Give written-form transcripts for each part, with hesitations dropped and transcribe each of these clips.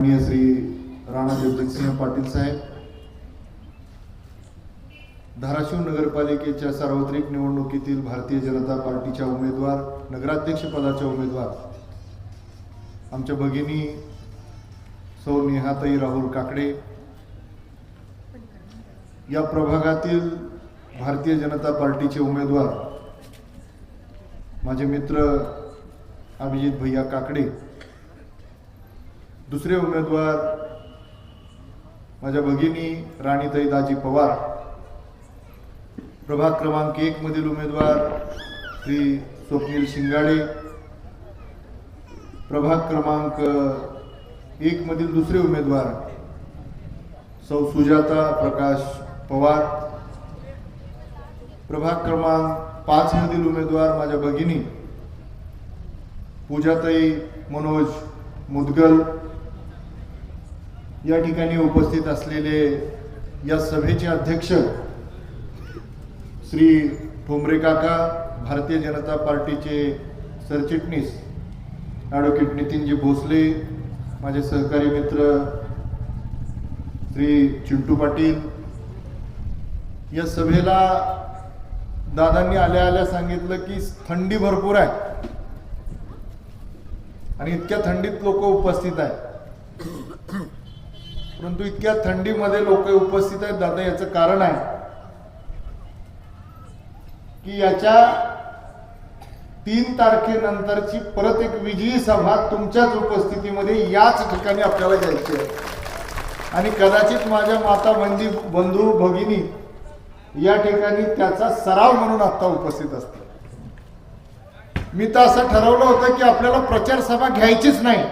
श्री राणा जगजितसिंह पाटील साहेब, धाराशिव नगरपालिकेच्या सार्वत्रिक निवडणुकीतील भारतीय जनता पार्टीच्या उमेदवार, नगराध्यक्ष पदाच्या उमेदवार आमच्या भगिनी सौ नेहाताई राहुल काकडे, या प्रभागातील भारतीय जनता पार्टीचे उमेदवार माझे मित्र अभिजित भैया काकडे, दुसरे उमेदवार माझ्या भगिनी राणीताई दाजी पवार, प्रभाग क्रमांक 1 मधील उमेदवार श्री स्वप्नील शिंगाडे, प्रभाग क्रमांक 1 मधील दुसरे उमेदवार सौ सुजाता प्रकाश पवार, प्रभाग क्रमांक 5 मधील उमेदवार माझ्या भगिनी पूजाताई मनोज मुदगल, या ठिकाणी उपस्थित असलेले या सभेचे अध्यक्ष श्री ठोंबरे काका, भारतीय जनता पार्टीचे सरचिटणीस ॲडव्होकेट नितीनजी भोसले, माझे सहकारी मित्र श्री चिंटू पाटील, या सभेला दादांनी आल्या आल्या सांगितलं की थंडी भरपूर आहे आणि इतक्या थंडीत लोक उपस्थित आहेत, परंतु इतक्या थंडीमध्ये लोक उपस्थित आहेत दादा, याचं कारण आहे की याच्या 3 तारखेनंतरची परत एक विजयी सभा तुमच्याच उपस्थितीमध्ये याच ठिकाणी आपल्याला घ्यायची आहे आणि कदाचित माझ्या माता बंधू भगिनी या ठिकाणी त्याचा सराव म्हणून आता उपस्थित असतात. मी तर असं ठरवलं होतं की आपल्याला प्रचार सभा घ्यायचीच नाही,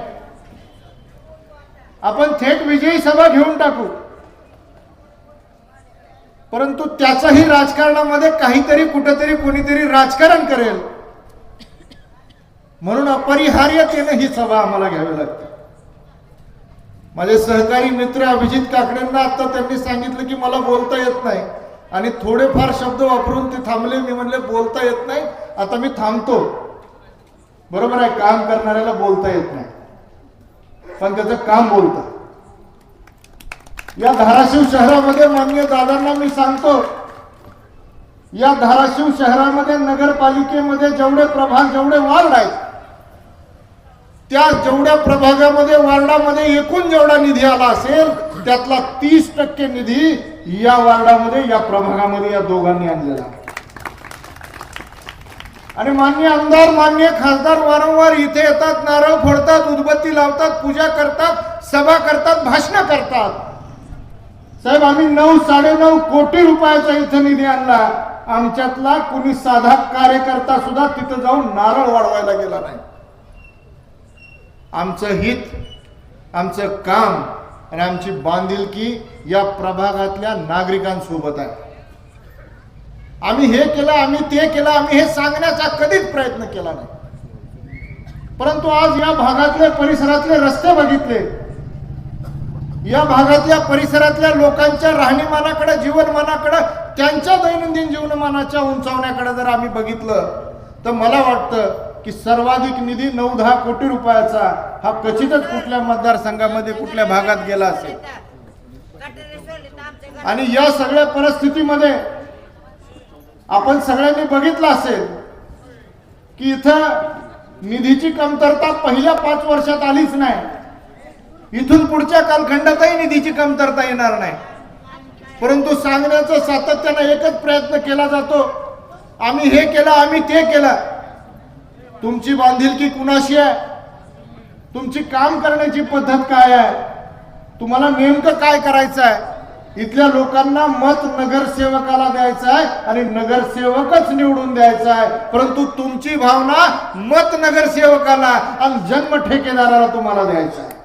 आपण थेट विजयी सभा घेऊन टाकू, परंतु त्याचंही राजकारणामध्ये काहीतरी कुठेतरी कोणीतरी राजकारण करेल म्हणून अपरिहार्यतेने ही सभा आम्हाला घ्यावी लागते. माझे सहकारी मित्र अभिजित काकडेंना आता त्यांनी सांगितलं की मला बोलता येत नाही आणि थोडेफार शब्द वापरून ते थांबले. मी म्हणले बोलता येत नाही, आता मी थांबतो. बरोबर आहे, काम करणाऱ्याला बोलता येत नाही पण त्याचं काम बोलतं. या धाराशिव शहरामध्ये माननीय दादांना मी सांगतो, या धाराशिव शहरामध्ये नगरपालिकेमध्ये जेवढे प्रभाग, जेवढे वार्ड आहेत, त्या जेवढ्या प्रभागामध्ये, वार्डामध्ये एकूण जेवढा निधी आला असेल त्यातला 30% निधी या वार्डामध्ये, या प्रभागामध्ये या दोघांनी आणलेला. आणि माननीय आमदार, माननीय खासदार वारंवार इथे येतात, नारळ फोडतात, उदबत्ती लावतात, पूजा करतात, सभा करतात, भाषण करतात. साहेब, आम्ही 9-9.5 कोटी रुपयाचा इथे निधी आणला. आमच्यातला कुणी साधा कार्यकर्ता सुद्धा तिथे जाऊन नारळ वाढवायला गेला नाही. आमचं हित, आमचं काम आणि आमची बांधिलकी या प्रभागातल्या नागरिकांसोबत आहे. आम्ही हे केलं, आम्ही ते केलं, आम्ही हे सांगण्याचा कधीच प्रयत्न केला नाही. परंतु आज या भागातले, परिसरातले रस्ते बघितले, या भागातल्या परिसरातल्या लोकांच्या राहणीमानाकडे, जीवनमानाकडे, त्यांच्या दैनंदिन जीवनमानाच्या उंचावण्याकडे जर आम्ही बघितलं तर मला वाटतं की सर्वाधिक निधी 9-10 कोटी रुपयाचा हा क्वचितच कुठल्या मतदारसंघामध्ये, कुठल्या भागात गेला असेल. आणि या सगळ्या परिस्थितीमध्ये आपण सगळ्यांनी बघितलं असेल की इथं निधीची कमतरता पहिल्या 5 वर्षात आलीच नाही. इथून पुढच्या कालखंडातही निधीची कमतरता येणार नाही. परंतु सांगण्याचा सातत्याने एकच प्रयत्न केला जातो, आम्ही हे केलं, आम्ही ते केलं. तुमची बांधिलकी कुणाशी आहे, तुमची काम करण्याची पद्धत काय आहे, तुम्हाला नेमकं काय करायचं आहे. इथल्या लोकांना मत नगरसेवकाला द्यायचं आहे आणि नगरसेवकच निवडून द्यायचा आहे, परंतु तुमची भावना मत नगरसेवकाला आणि जन्म ठेकेदाराला तुम्हाला द्यायचा आहे.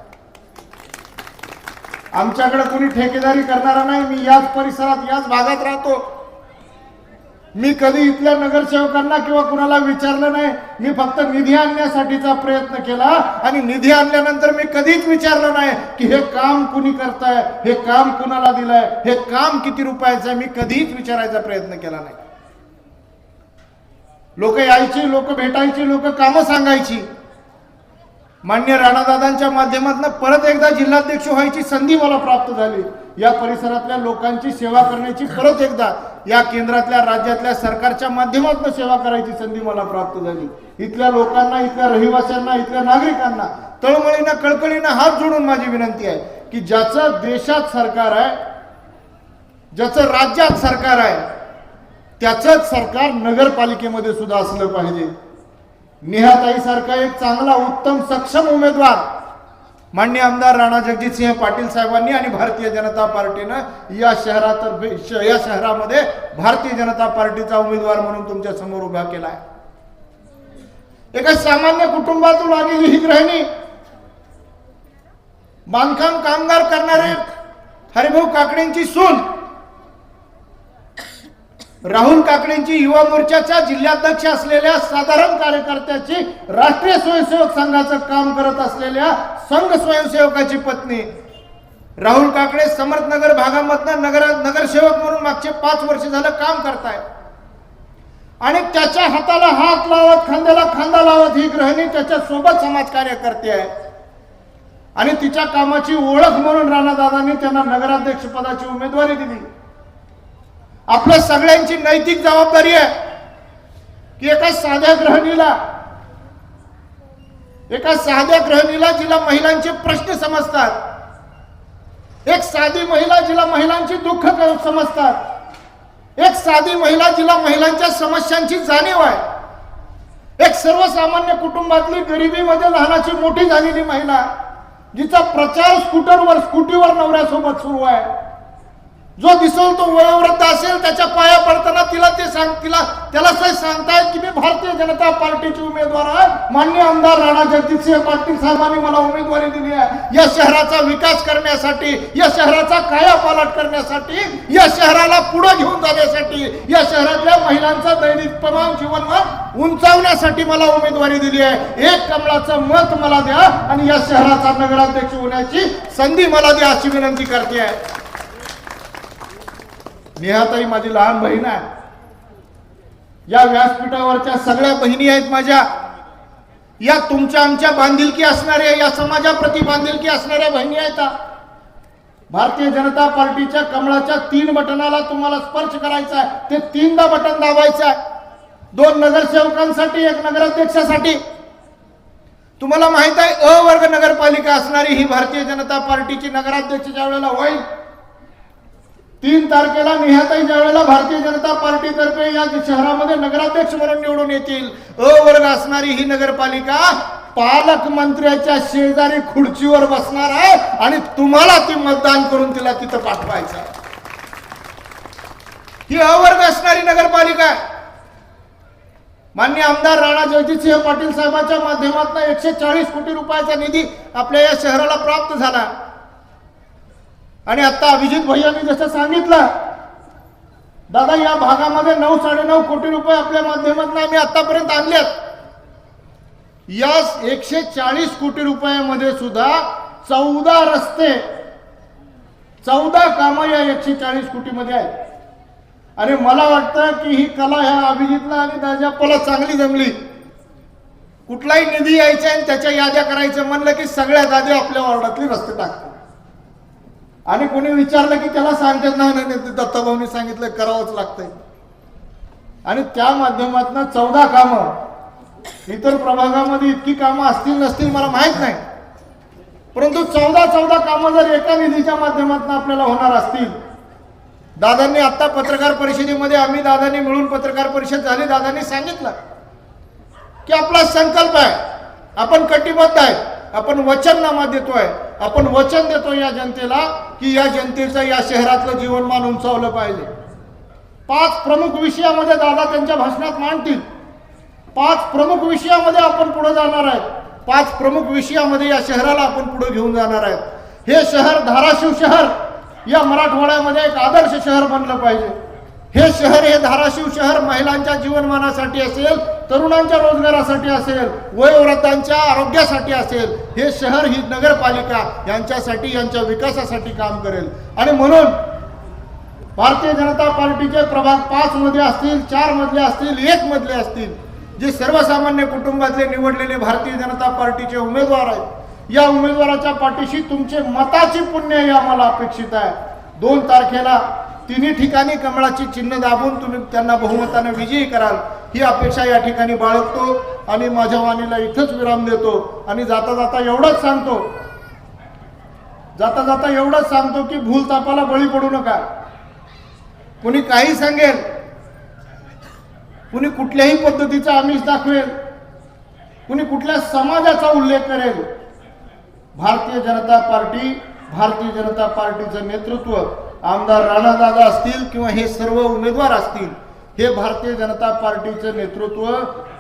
आमच्याकडे कोणी ठेकेदारी करणारा नाही. मी याच परिसरात, याच भागात राहतो. मी कधी इथल्या नगरसेवकांना किंवा कुणाला विचारलं नाही. मी फक्त निधी आणण्यासाठीचा प्रयत्न केला आणि निधी आणल्यानंतर मी कधीच विचारलं नाही की हे काम कुणी करताय, हे काम कुणाला दिलंय, हे काम किती रुपयाचं आहे. मी कधीच विचारायचा प्रयत्न केला नाही. लोक यायची, लोक भेटायची, लोक कामं सांगायची, मान्य राणादादांच्या माध्यमातून परत एकदा जिल्हाध्यक्ष व्हायची संधी मला प्राप्त झाली। या परिसरातल्या लोकांची सेवा करण्याची परत एकदा या केंद्रातल्या राज्यातल्या सरकारच्या माध्यमातून सेवा करायची संधी मला प्राप्त झाली। इथल्या लोकांना, इथल्या रहिवाशांना, इथल्या नागरिकांना तळमळीनं कळकळीनं हात जोडून माझी विनंती आहे की ज्याचं देशात सरकार आहे, ज्याचं राज्यात सरकार आहे, त्याचंच सरकार नगरपालिकेमध्ये सुद्धा असलं पाहिजे। नेहाताई सारखा एक चांगला, उत्तम, सक्षम उमेदवार माननीय आमदार राणा जगजितसिंह पाटील साहेबांनी आणि भारतीय जनता पार्टीनं या शहरामध्ये भारतीय जनता पार्टीचा उमेदवार म्हणून तुमच्या समोर उभा केला आहे। एका सामान्य कुटुंबातून आलेली ही गृहिणी, बांधकाम कामगार करणारे हरिभाऊ काकडेंची सून, राहुल काकडेंची युवा मोर्चाच्या जिल्हाध्यक्ष असलेल्या साधारण कार्यकर्त्याची, राष्ट्रीय स्वयंसेवक संघाचं काम करत असलेल्या संघ स्वयंसेवकाची पत्नी, राहुल काकडे समर्थनगर भागामधनं नगरसेवक म्हणून मागचे 5 वर्ष झालं काम करताय आणि त्याच्या हाताला हात लावत, खांद्याला खांदा लावत ही गृहिणी त्याच्या सोबत समाजकार्य करते आहे आणि तिच्या कामाची ओळख म्हणून राणादादांनी त्यांना नगराध्यक्ष पदाची उमेदवारी दिली। आपल्या सगळ्यांची नैतिक जबाबदारी आहे की एका साध्या गृहिणीला जिला महिलांचे प्रश्न समजतात, एक साधी महिला जिला महिलांची दुःख समजतात, एक साधी महिला जिला महिलांच्या समस्यांची जाणीव आहे, एक सर्वसामान्य कुटुंबातली गरिबीमध्ये लहानाची मोठी झालेली महिला जिचा प्रचार स्कूटीवर नवऱ्यासोबत सुरू आहे, जो दिसेल तो वयोवृद्ध असेल त्याच्या पाया पडताना त्याला सांगतायत की मी भारतीय जनता पार्टीची उमेदवार आहे, माननीय आमदार राणा जगजितसिंह पाटील साहेबांनी मला उमेदवारी दिली आहे या शहराचा विकास करण्यासाठी, या शहराचा कायापालट करण्यासाठी, या शहराला पुढे घेऊन जाण्यासाठी, या शहरातल्या महिलांचं दैनिक जीवनमान उंचावण्यासाठी मला उमेदवारी दिली आहे। एक कमळाचं मत मला द्या आणि या शहराचा नगराध्यक्ष होण्याची संधी मला द्या अशी विनंती करते आहे। नेहाताई माझी लहान बहीण आहे, या व्यासपीठावरच्या सगळ्या बहिणी आहेत माझ्या, या तुमच्या आमच्या बांधिलकी असणाऱ्या, या समाजाप्रती बांधिलकी असणाऱ्या बहिणी आहेत। भारतीय जनता पार्टीच्या कमळाच्या 3 बटनाला तुम्हाला स्पर्श करायचा आहे, ते 3दा बटन दाबायचं आहे, 2 नगरसेवकांसाठी, 1 नगराध्यक्षासाठी। तुम्हाला माहित आहे अ वर्ग नगरपालिका असणारी ही भारतीय जनता पार्टीची नगराध्यक्ष ज्या वेळेला होईल, 3 तारखेला नेहाताई ज्या वेळेला भारतीय जनता पार्टीतर्फे या शहरामध्ये नगराध्यक्ष म्हणून निवडून येतील, अ वर्ग असणारी ही नगरपालिका पालकमंत्र्याच्या शेजारी खुर्चीवर बसणार आहे आणि तुम्हाला ती मतदान करून तिला तिथं पाठवायचं आहे। ही अ वर्ग असणारी नगरपालिका आहे। माननीय आमदार राणा जगजितसिंह पाटील साहेबांच्या माध्यमातून 140 कोटी रुपयाचा निधी आपल्या या शहराला प्राप्त झाला आणि आता अभिजित भैयांनी जसं सांगितलं, दादा या भागामध्ये 9-9.5 कोटी रुपये आपल्या माध्यमातून आम्ही आतापर्यंत आणलेत। या 140 कोटी रुपयामध्ये सुद्धा 14 रस्ते, 14 कामं या 140 कोटीमध्ये आहेत आणि मला वाटतं की ही कला ह्या अभिजितला आणि दाजाप्पाला चांगली जमली। कुठलाही निधी यायचा आणि त्याच्या याद्या करायचं म्हणलं की सगळ्यात आधी आपल्या वॉर्डातली रस्ते टाकतात आणि कोणी विचारलं की त्याला सांगतात नाही दत्ताभाऊंनी सांगितलं करावंच लागतंय आणि त्या माध्यमातून 14 कामं, इतर प्रभागामध्ये इतकी कामं असतील नसतील मला माहित नाही, परंतु 14 कामं जर एका निधीच्या माध्यमातून आपल्याला होणार असतील, दादांनी आता पत्रकार परिषदेमध्ये आम्ही दादांनी मिळून पत्रकार परिषद झाली, दादांनी सांगितलं की आपला संकल्प आहे, आपण कटिबद्ध आहे, आपण वचननामा देतोय, आपण वचन देतो या जनतेला की या जनतेचं या शहरातलं जीवनमान उंचावलं पाहिजे। 5 प्रमुख विषयामध्ये दादा त्यांच्या भाषणात मांडतील, 5 प्रमुख विषयामध्ये आपण पुढे जाणार आहोत, 5 प्रमुख विषयामध्ये या शहराला आपण पुढे घेऊन जाणार आहोत। हे शहर धाराशिव शहर या मराठवाड्यामध्ये एक आदर्श शहर बनलं पाहिजे। हे शहर, हे धाराशिव शहर महिलांच्या जीवनमानासाठी असेल, तरुणांच्या रोजगारासाठी असेल, वयोवृद्धांच्या आरोग्यासाठी असेल, हे शहर, ही नगरपालिका यांच्यासाठी, यांच्या विकासासाठी काम करेल आणि म्हणून भारतीय जनता पार्टीचे प्रभाग 5 मध्ये असतील, 4 मधले असतील, 1 मधले असतील, जे सर्वसामान्य कुटुंबातले निवडलेले भारतीय जनता पार्टीचे उमेदवार आहेत, या उमेदवाराच्या पाठीशी तुमचे मताची पुण्य आम्हाला अपेक्षित आहे. 2 तारखेला तिन्ही ठिकाणी कमळाची चिन्ह दाबून तुम्ही त्यांना बहुमताने विजयी कराल ही अपेक्षा या ठिकाणी बाळगतो आणि माझ्या वाणीला इथंच विराम देतो. आणि जाता जाता एवढंच सांगतो की भूलथापाला बळी पडू नका. कोणी काही सांगेल, कुणी कुठल्याही पद्धतीचा आमिष दाखवेल, कुणी कुठल्या समाजाचा उल्लेख करेल, भारतीय जनता पार्टीचं नेतृत्व आमदार राणादादा असतील किंवा हे सर्व उमेदवार असतील, हे भारतीय जनता पार्टीचं नेतृत्व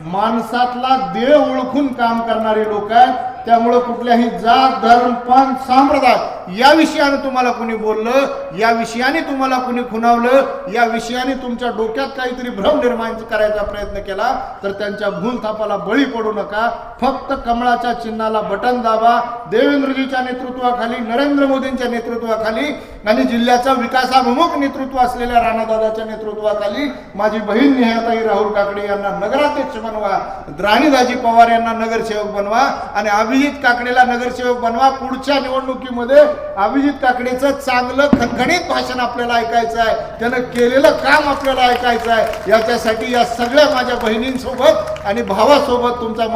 माणसातला देव ओळखून काम करणारे लोक आहेत. त्यामुळे कुठल्याही जात धर्म पंथ संप्रदाय या विषयाने तुम्हाला कोणी बोललं, या विषयाने तुम्हाला कोणी खुणावलं, या विषयाने तुमच्या डोक्यात काहीतरी भ्रम निर्माण करायचा प्रयत्न केला तर त्यांच्या भूलथापाला बळी पडू नका. फक्त कमळाच्या चिन्हाला बटन दाबा. देवेंद्रजीच्या नेतृत्वाखाली, नरेंद्र मोदींच्या नेतृत्वाखाली आणि जिल्ह्याचा विकासाभिमुख नेतृत्व असलेल्या राणादादाच्या नेतृत्वाखाली माझी बहीण नेहाताई राहुल काकडे यांना नगराध्यक्ष बनवा, राणीदाजी पवार यांना नगरसेवक बनवा आणि अभिजित काकडेला नगरसेवक बनवा. पुढच्या निवडणुकीमध्ये अभिजित काकडेचं चांगलं खणखणीत भाषण आपल्याला ऐकायचं आहे, त्यानं केलेलं काम आपल्याला ऐकायचं आहे. याच्यासाठी या सगळ्या माझ्या बहिणींसोबत आणि भावासोबत तुमचा